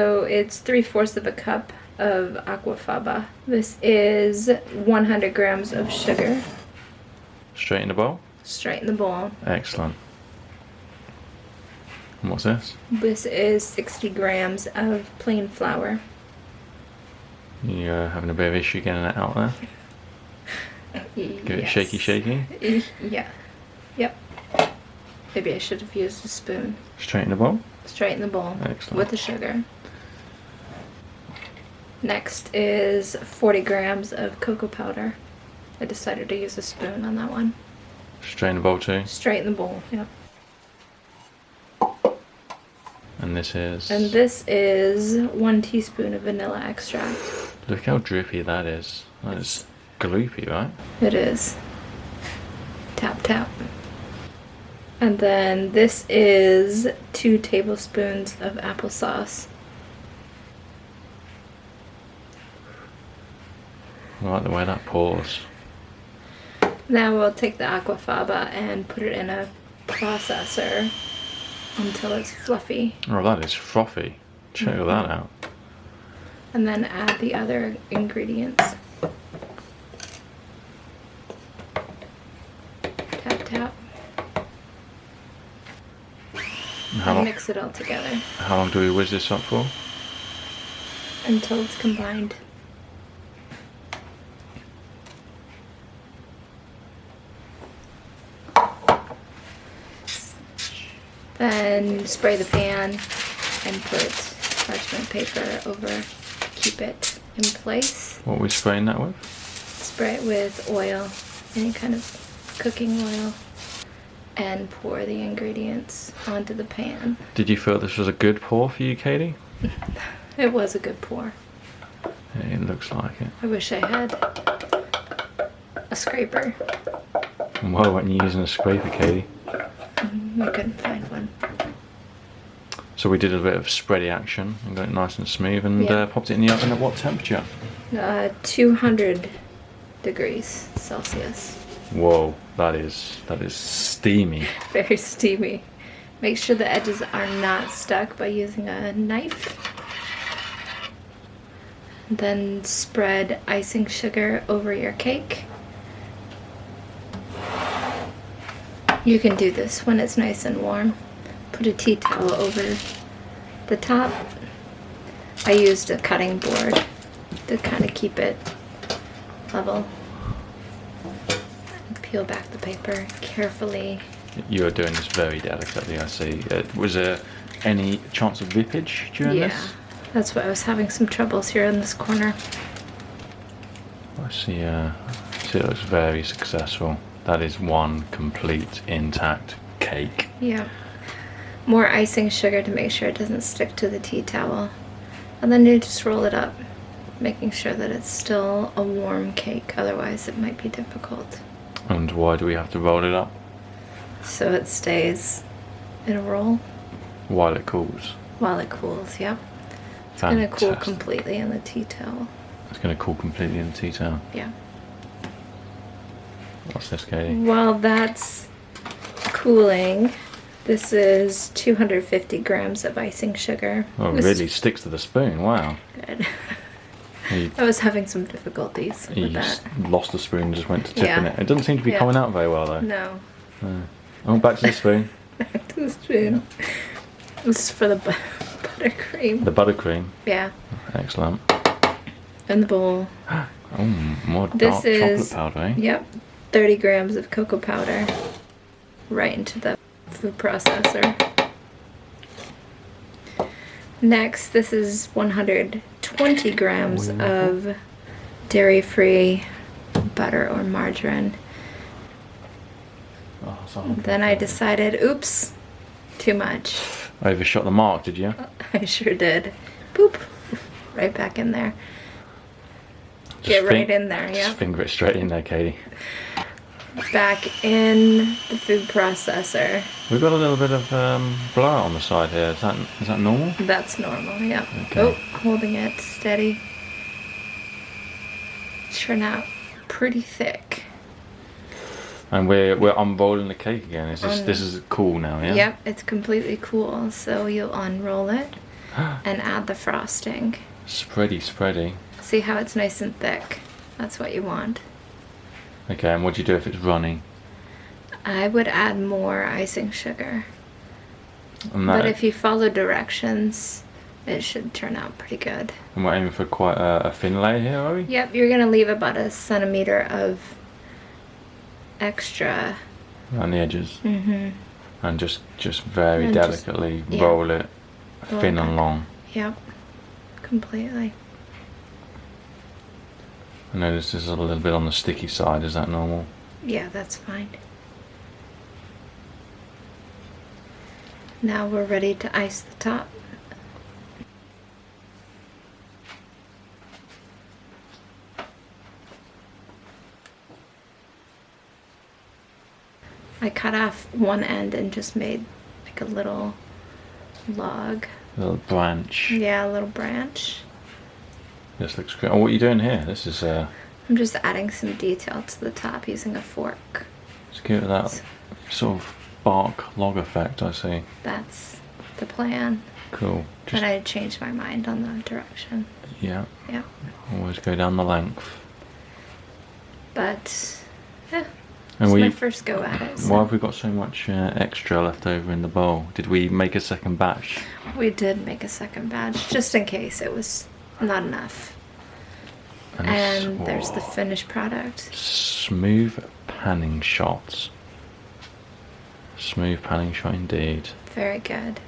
So it's 3/4 of a cup of aquafaba. This is 100 grams of sugar. Straight in the bowl? Straight in the bowl. Excellent. And what's this? This is 60 grams of plain flour. You're having a bit of issue getting it out there? Give it shaky shaky? Yeah. Yep. Maybe I should have used a spoon. Straight in the bowl? Straight in the bowl. Excellent. With the sugar. Next is 40 grams of cocoa powder. I decided to use a spoon on that one. Straight in the bowl too? Straight in the bowl, yep. And this is? And this is 1 teaspoon of vanilla extract. Look how drippy that is. That is gloopy, right? It is. Tap, tap. And then this is 2 tablespoons of applesauce. I like the way that pours. Now we'll take the aquafaba and put it in a processor until it's fluffy. Oh, that is frothy. Check that out. And then add the other ingredients. Tap, tap. And mix it all together. How long do we whiz this up for? Until it's combined. Then spray the pan and put parchment paper over to keep it in place. What are we spraying that with? Spray it with oil, any kind of cooking oil, and pour the ingredients onto the pan. Did you feel this was a good pour for you, Katie? It was a good pour. Yeah, it looks like it. I wish I had a scraper. And why weren't you using a scraper, Katie? I couldn't find one. So we did a bit of spready action and got it nice and smooth and popped it in the oven at what temperature? 200 degrees Celsius. Whoa, that is steamy. Very steamy. Make sure the edges are not stuck by using a knife. Then spread icing sugar over your cake. You can do this when it's nice and warm. Put a tea towel over the top. I used a cutting board to kind of keep it level. Peel back the paper carefully. You are doing this very delicately, I see. Was there any chance of rippage during this? Yeah, that's why I was having some troubles here in this corner. I see it looks very successful. That is one complete intact cake. Yeah. More icing sugar to make sure it doesn't stick to the tea towel. And then you just roll it up, making sure that it's still a warm cake, otherwise it might be difficult. And why do we have to roll it up? So it stays in a roll. While it cools. While it cools, yep. It's Fantastic. going to cool completely in the tea towel. It's going to cool completely in the tea towel. Yeah. What's this, Katie? While that's cooling, this is 250 grams of icing sugar. Oh, it really sticks to the spoon. Wow. Good. I was having some difficulties with You that. just lost the spoon and just went to tipping Yeah. it. It doesn't seem to be coming out very well, though. No. Oh, back to the spoon. Back to the spoon. This is for the buttercream. The buttercream. Yeah. Excellent. In the bowl. Oh, more This dark is, chocolate powder, eh? Yep, 30 grams of cocoa powder right into the food processor. Next, this is 120 grams of dairy-free butter or margarine. Oh, sorry. Then I decided, oops, too much. Overshot the mark, did you? I sure did. Boop. Right back in there. Get right in there, yeah. Just finger it straight in there, Katie. Back in the food processor. We've got a little bit of blur on the side here. Is that normal? That's normal, yeah. Okay. Oh, holding it steady. Turn out pretty thick. And we're unrolling the cake again. This is cool now, yeah? Yep, it's completely cool. So you'll unroll it and add the frosting. Spready, spready. See how it's nice and thick? That's what you want. Okay, and what do you do if it's runny? I would add more icing sugar. And But if you follow directions, it should turn out pretty good. And we're aiming for quite a thin layer here, are we? Yep, you're gonna leave about a centimeter of extra. Around the edges. Mm-hmm. And just very And just- delicately yeah. roll it Roll thin it and back. long. Yep, completely. I notice this is a little bit on the sticky side. Is that normal? Yeah, that's fine. Now we're ready to ice the top. I cut off one end and just made like a little log. A little branch. Yeah, a little branch. This looks great. Oh, what are you doing here? This is I'm just adding some detail to the top using a fork. it's cute. That sort of bark log effect. I see. That's the plan. Cool. But I changed my mind on the direction. Yeah. Yeah. Always go down the length. But yeah, And it's we. my first go at it. So. Why have we got so much extra left over in the bowl? Did we make a second batch? We did make a second batch just in case it was not enough. And there's the finished product. Smooth panning shots. Smooth panning shot indeed. Very good.